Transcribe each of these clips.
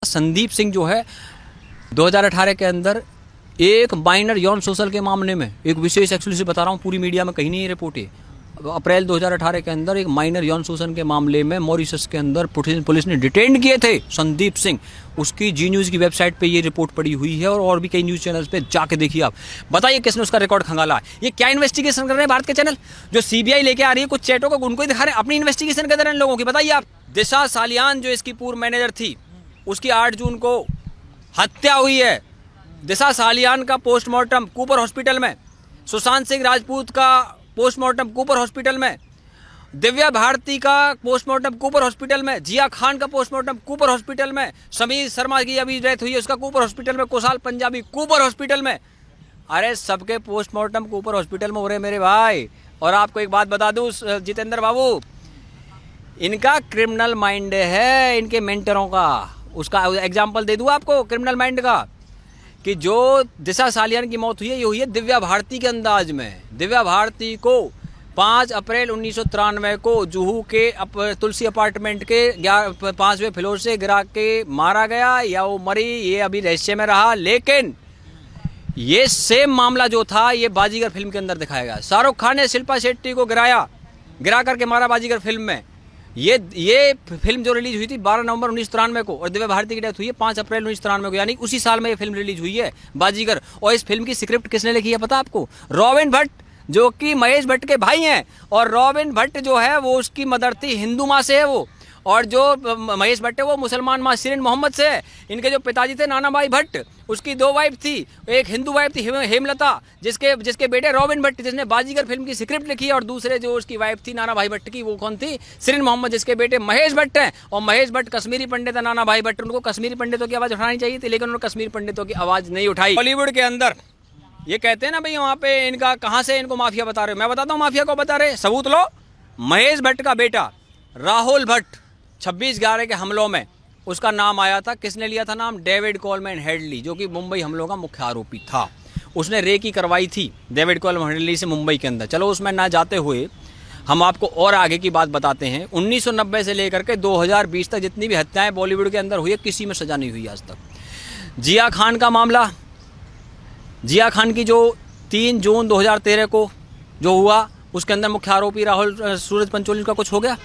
संदीप सिंह जो है 2018 के अंदर एक माइनर यौन शोषण के मामले में, एक विशेष एक्सक्लूसिव बता रहा हूँ, पूरी मीडिया में कहीं नहीं रिपोर्ट है, अप्रैल 2018 के अंदर एक माइनर यौन शोषण के मामले में मॉरिशस के अंदर पुलिस ने डिटेन किए थे संदीप सिंह। उसकी जी न्यूज़ की वेबसाइट पे ये रिपोर्ट पड़ी हुई है और भी कई न्यूज़ चैनल्स पे जाके देखिए आप। बताइए किसने उसका रिकॉर्ड खंगाला? ये क्या इन्वेस्टिगेशन कर रहे हैं भारत के चैनल? जो सीबीआई लेके आ रही है कुछ चैटों को, उनको ही दिखा रहे हैं, अपनी इन्वेस्टिगेशन कर रहे हैं लोगों की। बताइए आप। दिशा सालियान जो इसकी पूर्व मैनेजर थी, उसकी 8 जून को हत्या हुई है। दिशा सालियान का पोस्टमार्टम कूपर हॉस्पिटल में, सुशांत सिंह राजपूत का पोस्टमार्टम कूपर हॉस्पिटल में, दिव्या भारती का पोस्टमार्टम कूपर हॉस्पिटल में, जिया खान का पोस्टमार्टम कूपर हॉस्पिटल में, समीर शर्मा की अभी डेथ हुई है उसका कूपर हॉस्पिटल में, कुशाल पंजाबी कूपर हॉस्पिटल में। अरे सबके पोस्टमार्टम कूपर हॉस्पिटल में हो रहे मेरे भाई। और आपको एक बात बता दूं जितेंद्र बाबू, इनका क्रिमिनल माइंड है, इनके मेंटरों का। उसका एग्जाम्पल दे दूं आपको क्रिमिनल माइंड का, कि जो दिशा सालियान की मौत हुई है ये हुई है दिव्या भारती के अंदाज में। दिव्या भारती को 5 अप्रैल 1993 को जुहू के तुलसी अपार्टमेंट के 5वें फ्लोर से गिरा के मारा गया, या वो मरी ये अभी रहस्य में रहा। लेकिन ये सेम मामला जो था ये बाजीगर फिल्म के अंदर दिखाया गया। शाहरुख खान ने शिल्पा शेट्टी को गिरा करके मारा बाजीगर फिल्म में। ये फिल्म जो रिलीज हुई थी 12 नवंबर 1993 को, और दिव्या भारती की डेथ हुई है 5 अप्रैल 1993 को, यानी उसी साल में ये फिल्म रिलीज हुई है बाजीगर। और इस फिल्म की स्क्रिप्ट किसने लिखी है पता आपको? रॉबिन भट्ट, जो कि महेश भट्ट के भाई हैं। और रॉबिन भट्ट जो है वो उसकी मदर थी, हिंदू माँ से है वो, और जो महेश भट्ट है वो मुसलमान माँ शिरीन मोहम्मद से है। इनके जो पिताजी थे नाना भाई भट्ट, उसकी 2 वाइफ थी, एक हिंदू वाइफ थी हेमलता, जिसके बेटे रॉबिन भट्ट जिसने बाजीगर फिल्म की स्क्रिप्ट लिखी है, और दूसरे जो उसकी वाइफ थी नाना भाई भट्ट की, वो कौन थी? शिरीन मोहम्मद, जिसके बेटे महेश भट्ट हैं। और महेश भट्ट कश्मीरी पंडित है, नाना भाई भट्ट। उनको कश्मीरी पंडितों की आवाज़ उठानी चाहिए थी, लेकिन उन्होंने कश्मीरी पंडितों की आवाज़ नहीं उठाई। बॉलीवुड के अंदर ये कहते हैं ना भाई वहाँ पे इनका कहाँ से इनको माफिया बता रहे हो, मैं बताता हूँ माफिया को बता रहे, सबूत लो। महेश भट्ट का बेटा राहुल भट्ट 26/11 के हमलों में उसका नाम आया था। किसने लिया था नाम? डेविड कोलमैन हेडली, जो कि मुंबई हमलों का मुख्य आरोपी था। उसने रेकी करवाई थी डेविड कोलमैन हेडली से मुंबई के अंदर। चलो उसमें ना जाते हुए हम आपको और आगे की बात बताते हैं। 1990 से लेकर के 2020 तक जितनी भी हत्याएं बॉलीवुड के अंदर हुई है, किसी में सजा नहीं हुई आज तक। जिया खान का मामला, जिया खान की जो 3 जून 2013 को जो हुआ, उसके अंदर मुख्य आरोपी राहुल सूरज पंचोली का कुछ हो गया।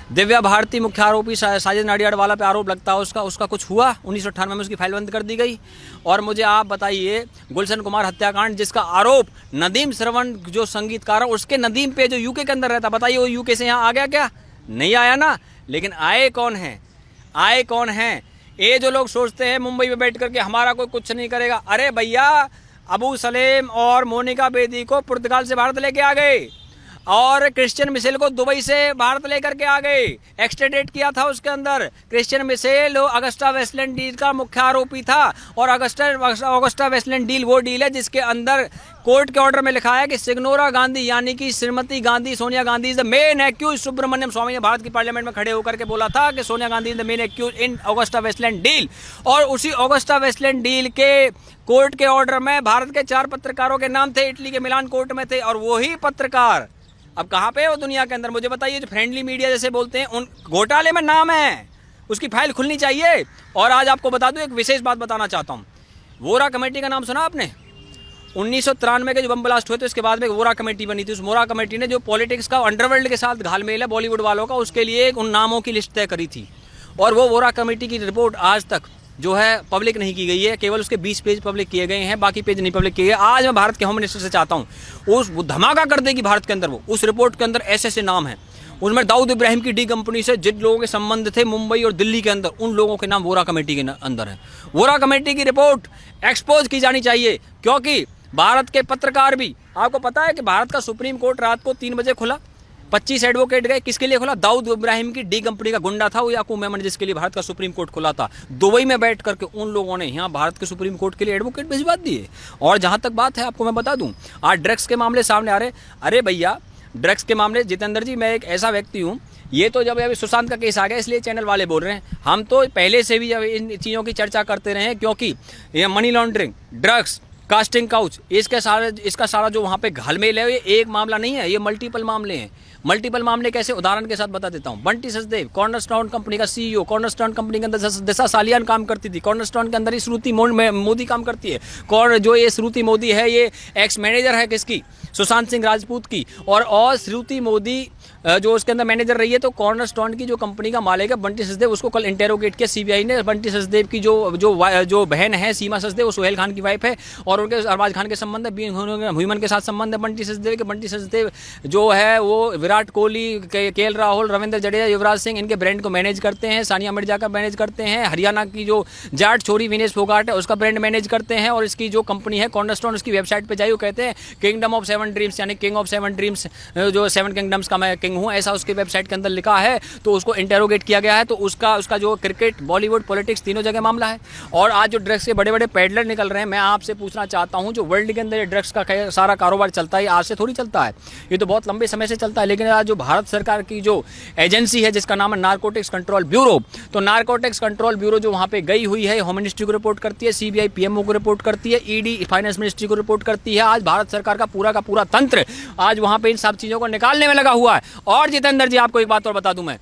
दिव्या भारती मुख्य आरोपी साजिद नाडियाडवाला पे आरोप लगता है उसका कुछ हुआ, 1998 में उसकी फाइल बंद कर दी गई। और मुझे आप बताइए गुलशन कुमार हत्याकांड, जिसका आरोप नदीम श्रवण जो संगीतकार है उसके नदीम पे जो यूके के अंदर रहता, बताइए वो यूके से यहाँ आ गया क्या? नहीं आया ना। लेकिन आए कौन हैं? ये जो लोग सोचते हैं मुंबई में बैठ करके हमारा कोई कुछ नहीं करेगा। अरे भैया, अबू सलेम और मोनिका बेदी को पुर्तगाल से भारत लेके आ गए, और क्रिश्चियन मिशेल को दुबई से भारत लेकर के आ गए, एक्सट्रेडेट किया था। उसके अंदर Christian Michel Agusta Westland deal का मुख्य आरोपी था। और अगस्टा वेस्टलैंड डील वो डील है जिसके अंदर कोर्ट के ऑर्डर में लिखा है कि सिग्नोरा गांधी यानी कि Shrimati Gandhi, Sonia Gandhi is the main accuse. Subramanian Swamy ने भारत की पार्लियामेंट में खड़े होकर के बोला था कि Sonia Gandhi is the main accuse in Agusta Westland deal. और उसी अगस्टा वेस्टलैंड डील के कोर्ट के ऑर्डर में भारत के 4 पत्रकारों के नाम थे, इटली के मिलान कोर्ट में थे। और वही पत्रकार अब कहाँ पे है वो दुनिया के अंदर? मुझे बताइए। जो फ्रेंडली मीडिया जैसे बोलते हैं, उन घोटाले में नाम है, उसकी फाइल खुलनी चाहिए। और आज आपको बता दूं, एक विशेष बात बताना चाहता हूँ। वोरा कमेटी का नाम सुना आपने? 1993 के जो बम ब्लास्ट हुए थे उसके बाद में वोरा कमेटी बनी थी। उस वोरा कमेटी ने जो पॉलिटिक्स का अंडरवर्ल्ड के साथ घालमेल है बॉलीवुड वालों का, उसके लिए उन नामों की लिस्ट तय करी थी। और वो वोरा कमेटी की रिपोर्ट आज तक जो है पब्लिक नहीं की गई है, केवल उसके 20 पेज पब्लिक किए गए हैं, बाकी पेज नहीं पब्लिक किए गए। आज मैं भारत के होम मिनिस्टर से चाहता हूँ उस धमाका कर देगी भारत के अंदर। वो उस रिपोर्ट के अंदर ऐसे नाम हैं, उसमें दाऊद इब्राहिम की डी कंपनी से जिन लोगों के संबंध थे मुंबई और दिल्ली के अंदर, उन लोगों के नाम वोरा कमेटी के अंदर है। वोरा कमेटी की रिपोर्ट एक्सपोज की जानी चाहिए, क्योंकि भारत के पत्रकार भी, आपको पता है कि भारत का सुप्रीम कोर्ट रात को 3 बजे खुला, 25 एडवोकेट गए। किसके लिए खुला? दाऊद इब्राहिम की डी कंपनी का गुंडा था वो याकूब मेमन, जिसके लिए भारत का सुप्रीम कोर्ट खुला था। दुबई में बैठ करके उन लोगों ने यहाँ भारत के सुप्रीम कोर्ट के लिए एडवोकेट भिजवा दिए। और जहाँ तक बात है, आपको मैं बता दूँ, आज ड्रग्स के मामले सामने आ रहे। अरे भैया, ड्रग्स के मामले, जितेंद्र जी, मैं एक ऐसा व्यक्ति हूँ, ये तो जब अभी सुशांत का केस आ गया इसलिए चैनल वाले बोल रहे हैं, हम तो पहले से भी इन चीज़ों की चर्चा करते रहे हैं, क्योंकि ये money laundering, drugs, casting couch, इसका सारा जो वहाँ पे घालमेल है, ये एक मामला नहीं है, ये मल्टीपल मामले हैं। मल्टीपल मामले कैसे, उदाहरण के साथ बता देता हूं। बंटी सचदेव कॉर्नरस्टोन कंपनी का सीईओ, कॉर्नरस्टोन कंपनी के अंदर दिशा सालियान काम करती थी, कॉर्नरस्टोन के अंदर ही श्रुति मोदी काम करती है। जो ये श्रुति मोदी है ये एक्स मैनेजर है किसकी, सुशांत सिंह राजपूत की। और श्रुति मोदी जो उसके अंदर मैनेजर रही है, तो कॉर्नरस्टोन की जो कंपनी का मालिक है बंटी सचदेव, उसको कल इंटेरोगेट किया सीबीआई ने। बंटी सचदेव की जो बहन है सीमा सचदेव, वो सोहेल खान की वाइफ है और उनके अरबाज खान के संबंध है, ह्यूमन के साथ संबंध है बंटी सचदेव के। बंटी सचदेव जो है वो विराट कोहली, केएल राहुल, रविंद्र जडेजा, युवराज सिंह, इनके ब्रांड को मैनेज करते हैं। सानिया मिर्जा का मैनेज करते हैं। हरियाणा की जो जाट छोरी विनेश फोगाट है उसका ब्रांड मैनेज करते हैं। और इसकी जो कंपनी है कॉर्नरस्टोन, उसकी वेबसाइट पे जाइए, वो कहते हैं किंगडम ऑफ 7 ड्रीम्स, यानी किंग ऑफ 7 ड्रीम्स, जो 7 किंगडम्स का मैं किंग हूँ, ऐसा उसके वेबसाइट के अंदर लिखा है। तो उसको इंटेरोगेट किया गया है। तो उसका जो क्रिकेट, बॉलीवुड, पॉलिटिक्स, तीनों जगह मामला है। और आज जो ड्रग्स के बड़े बड़े पेडलर निकल रहे हैं, मैं आपसे पूछना चाहता हूं, जो वर्ल्ड के अंदर ड्रग्स का सारा कारोबार चलता है, आज से थोड़ी चलता है, ये तो बहुत लंबे समय से चलता है। लेकिन आज जो भारत सरकार की जो एजेंसी है जिसका नाम है नारकोटिक्स कंट्रोल ब्यूरो, तो नारकोटिक्स कंट्रोल ब्यूरो जो वहां पे गई हुई है, होम मिनिस्ट्री को रिपोर्ट करती है, सीबीआई पीएमओ को रिपोर्ट करती है, ईडी फाइनेंस मिनिस्ट्री को रिपोर्ट करती है। आज भारत सरकार का पूरा तंत्र आज वहां पे इन सब चीजों को निकालने में लगा हुआ है। और जितेंद्र जी, आपको एक बात और बता दूं, मैं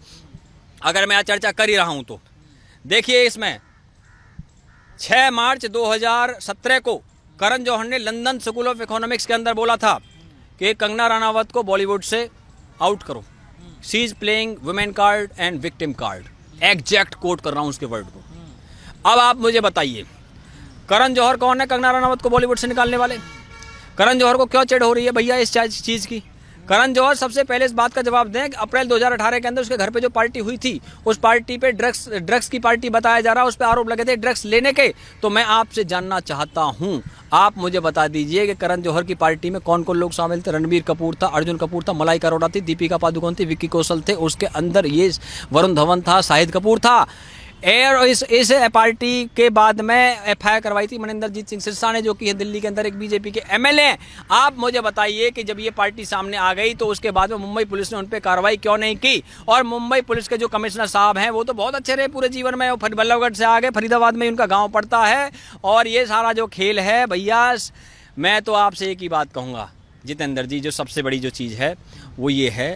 अगर मैं आज चर्चा कर ही रहा हूं तो देखिए, इसमें 6 मार्च 2017 को करण जौहर ने लंदन स्कूल ऑफ इकोनॉमिक्स के अंदर बोला था कि कंगना रनावत को बॉलीवुड से आउट करो, she is playing women card and victim card. Exact quote कर रहा हूं उसके वर्ड को। अब आप मुझे बताइए, करण जौहर कौन है कंगना रनावत को बॉलीवुड से निकालने वाले? करण जौहर को क्यों चिढ़ हो रही है भैया इस चीज़ की? करण जौहर सबसे पहले इस बात का जवाब दें कि अप्रैल 2018 के अंदर उसके घर पे जो पार्टी हुई थी, उस पार्टी पे ड्रग्स की पार्टी बताया जा रहा है, उस पर आरोप लगे थे ड्रग्स लेने के। तो मैं आपसे जानना चाहता हूं, आप मुझे बता दीजिए कि करण जौहर की पार्टी में कौन कौन लोग शामिल थे? रणबीर कपूर था, अर्जुन कपूर था, मलाइका अरोड़ा थी, दीपिका पादुकोण थी, विक्की कौशल थे, उसके अंदर ये वरुण धवन था, शाहिद कपूर था। इस पार्टी के बाद में एफआईआर करवाई थी मनिंदरजीत सिंह सिरसा ने, जो कि है दिल्ली के अंदर एक बीजेपी के एमएलए। आप मुझे बताइए कि जब ये पार्टी सामने आ गई तो उसके बाद में मुंबई पुलिस ने उन पर कार्रवाई क्यों नहीं की? और मुंबई पुलिस के जो कमिश्नर साहब हैं वो तो बहुत अच्छे रहे पूरे जीवन में, वो बल्लभगढ़ से आ गए, फरीदाबाद में उनका गाँव पड़ता है। और ये सारा जो खेल है भैया, मैं तो आपसे एक ही बात कहूँगा जितेंद्र जी, जो सबसे बड़ी जो चीज़ है वो ये है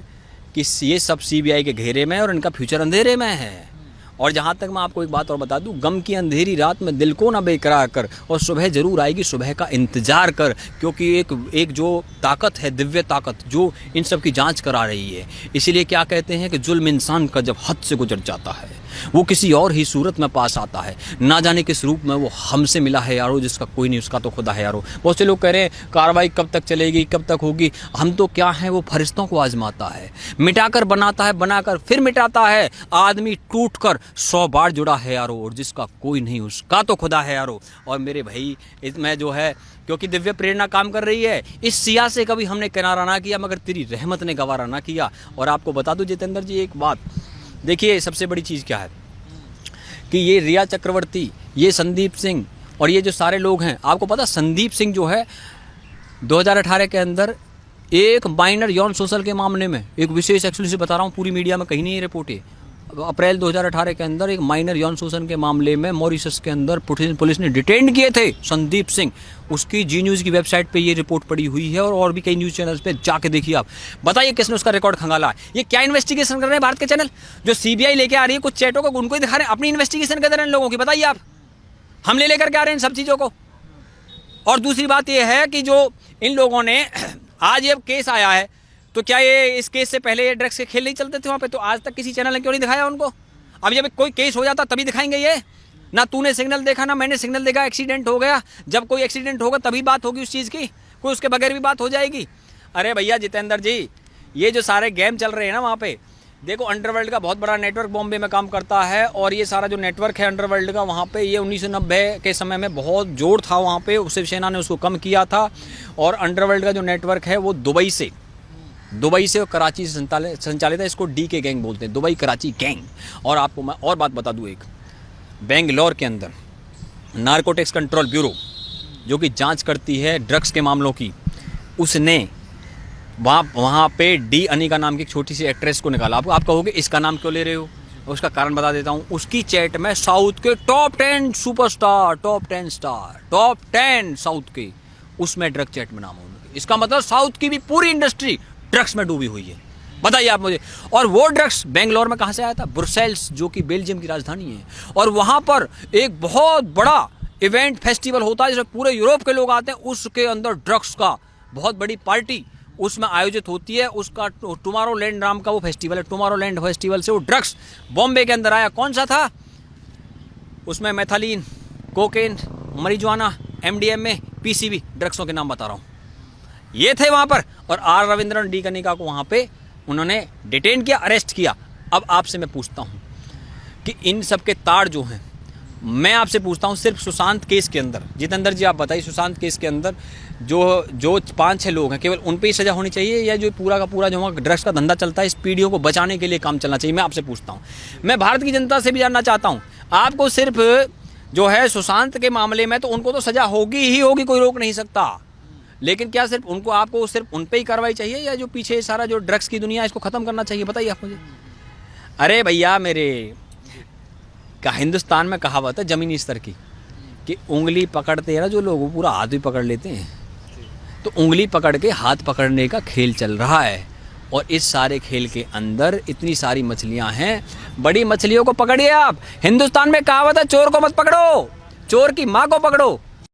कि ये सब सीबीआई के घेरे में और इनका फ्यूचर अंधेरे में है। और जहाँ तक मैं आपको एक बात और बता दूं, गम की अंधेरी रात में दिल को ना बेकरार कर, और सुबह जरूर आएगी, सुबह का इंतजार कर, क्योंकि एक जो ताकत है, दिव्य ताकत, जो इन सब की जांच करा रही है। इसीलिए क्या कहते हैं कि जुल्म इंसान का जब हद से गुजर जाता है, वो किसी और ही सूरत में पास आता है, ना जाने किस रूप में वो हमसे मिला है यारो, जिसका कोई नहीं उसका तो खुदा है यारो। बहुत से लोग कह रहे हैं कार्रवाई कब तक चलेगी, कब तक होगी। हम तो क्या है, वो फरिश्तों को आजमाता है, मिटाकर बनाता है, बनाकर फिर मिटाता है। आदमी टूट कर 100 बार जुड़ा है यारो, और जिसका कोई नहीं उसका तो खुदा है यारो। और मेरे भाई, इसमें जो है, क्योंकि दिव्य प्रेरणा काम कर रही है, इस सिया से कभी हमने किनारा ना किया, मगर तेरी रहमत ने गवारा ना किया। और आपको बता दूं जितेंद्र जी एक बात, देखिए सबसे बड़ी चीज़ क्या है कि ये रिया चक्रवर्ती, ये संदीप सिंह और ये जो सारे लोग हैं, आपको पता संदीप सिंह जो है 2018 के अंदर एक माइनर यौन शोषण के मामले में, एक विशेष एक्सक्लूसिव बता रहा हूँ, पूरी मीडिया में कहीं नहीं रिपोर्ट है, अप्रैल 2018 के अंदर एक माइनर यौन शोषण के मामले में मॉरिशस के अंदर पुलिस ने डिटेन किए थे संदीप सिंह। उसकी जी न्यूज़ की वेबसाइट पे ये रिपोर्ट पड़ी हुई है, और भी कई न्यूज़ चैनल्स पे जाके देखिए आप। बताइए किसने उसका रिकॉर्ड खंगाला है? ये क्या इन्वेस्टिगेशन कर रहे हैं भारत के चैनल? जो सीबीआई लेके आ रही है कुछ चैटों को, उनको ही दिखा रहे हैं, अपनी इन्वेस्टिगेशन कर रहे हैं लोगों की। बताइए आप, हम ले लेकर के आ रहे हैं इन सब चीज़ों को। और दूसरी बात यह है कि जो इन लोगों ने आज ये केस आया है, तो क्या ये इस केस से पहले ये ड्रग्स के खेल नहीं चलते थे वहाँ पे? तो आज तक किसी चैनल ने क्यों नहीं दिखाया उनको? अब जब कोई केस हो जाता तभी दिखाएंगे ये। ना तूने सिग्नल देखा, ना मैंने सिग्नल देखा, एक्सीडेंट हो गया। जब कोई एक्सीडेंट होगा तभी बात होगी उस चीज़ की, कोई उसके बगैर भी बात हो जाएगी। अरे भैया जितेंद्र जी, ये जो सारे गेम चल रहे हैं ना वहाँ पे, देखो अंडरवर्ल्ड का बहुत बड़ा नेटवर्क बॉम्बे में काम करता है, और ये सारा जो नेटवर्क है अंडरवर्ल्ड का, वहाँ पे ये 1990 के समय में बहुत जोर था वहाँ पे, शिवसेना ने उसको कम किया था। और अंडरवर्ल्ड का जो नेटवर्क है वो दुबई से और कराची से संचालित है। इसको डी के गैंग बोलते हैं, दुबई कराची गैंग। और आपको मैं और बात बता दूं, एक बेंगलोर के अंदर नारकोटिक्स कंट्रोल ब्यूरो जो कि जांच करती है ड्रग्स के मामलों की, उसने वहाँ पे डी अनिका नाम की एक छोटी सी एक्ट्रेस को निकाला। आप कहोगे इसका नाम क्यों ले रहे हो? उसका कारण बता देता हूँ। उसकी चैट में साउथ के टॉप 10 सुपरस्टार, टॉप 10 साउथ के, उसमें ड्रग चैट में नाम है उनके। इसका मतलब साउथ की भी पूरी इंडस्ट्री ड्रग्स में डूबी हुई है। बताइए आप मुझे। और वो ड्रग्स बेंगलोर में कहाँ से आया था? ब्रुसेल्स, जो कि बेल्जियम की राजधानी है। और वहाँ पर एक बहुत बड़ा इवेंट फेस्टिवल होता है जिसमें पूरे यूरोप के लोग आते हैं। उसके अंदर ड्रग्स का बहुत बड़ी पार्टी उसमें आयोजित होती है। उसका टुमारोलैंड नाम का वो फेस्टिवल है। टुमारोलैंड फेस्टिवल से वो ड्रग्स बॉम्बे के अंदर आया। कौन सा था? उसमें मैथालीन, कोकेन, मरिजुआना, MDMA, PCB ड्रग्सों के नाम बता रहा हूँ, ये थे वहाँ पर। और R रविंद्रन डी कनिका को वहाँ पे उन्होंने डिटेन किया, अरेस्ट किया। अब आपसे मैं पूछता हूँ कि इन सब के तार जो हैं, मैं आपसे पूछता हूँ सिर्फ सुशांत केस के अंदर, जितेंद्र जी आप बताइए, सुशांत केस के अंदर जो 5-6 लोग हैं, केवल उन पे ही सजा होनी चाहिए या जो पूरा का पूरा जो वहाँ ड्रग्स का धंधा चलता है इस पीढ़ियों को बचाने के लिए काम चलना चाहिए? मैं आपसे पूछता हूँ। मैं भारत की जनता से भी जानना चाहता हूँ, आपको सिर्फ जो है सुशांत के मामले में तो उनको तो सजा होगी ही होगी, कोई रोक नहीं सकता, लेकिन क्या सिर्फ उनको, आपको सिर्फ उन पे ही कार्रवाई चाहिए या जो पीछे सारा जो ड्रग्स की दुनिया है इसको ख़त्म करना चाहिए? बताइए आप मुझे। अरे भैया मेरे का हिंदुस्तान में कहावत है ज़मीनी स्तर की कि उंगली पकड़ते हैं ना जो लोग, वो पूरा हाथ भी पकड़ लेते हैं। तो उंगली पकड़ के हाथ पकड़ने का खेल चल रहा है। और इस सारे खेल के अंदर इतनी सारी मछलियां हैं, बड़ी मछलियों को पकड़िए आप। हिंदुस्तान में कहावत है चोर को मत पकड़ो, चोर की माँ को पकड़ो।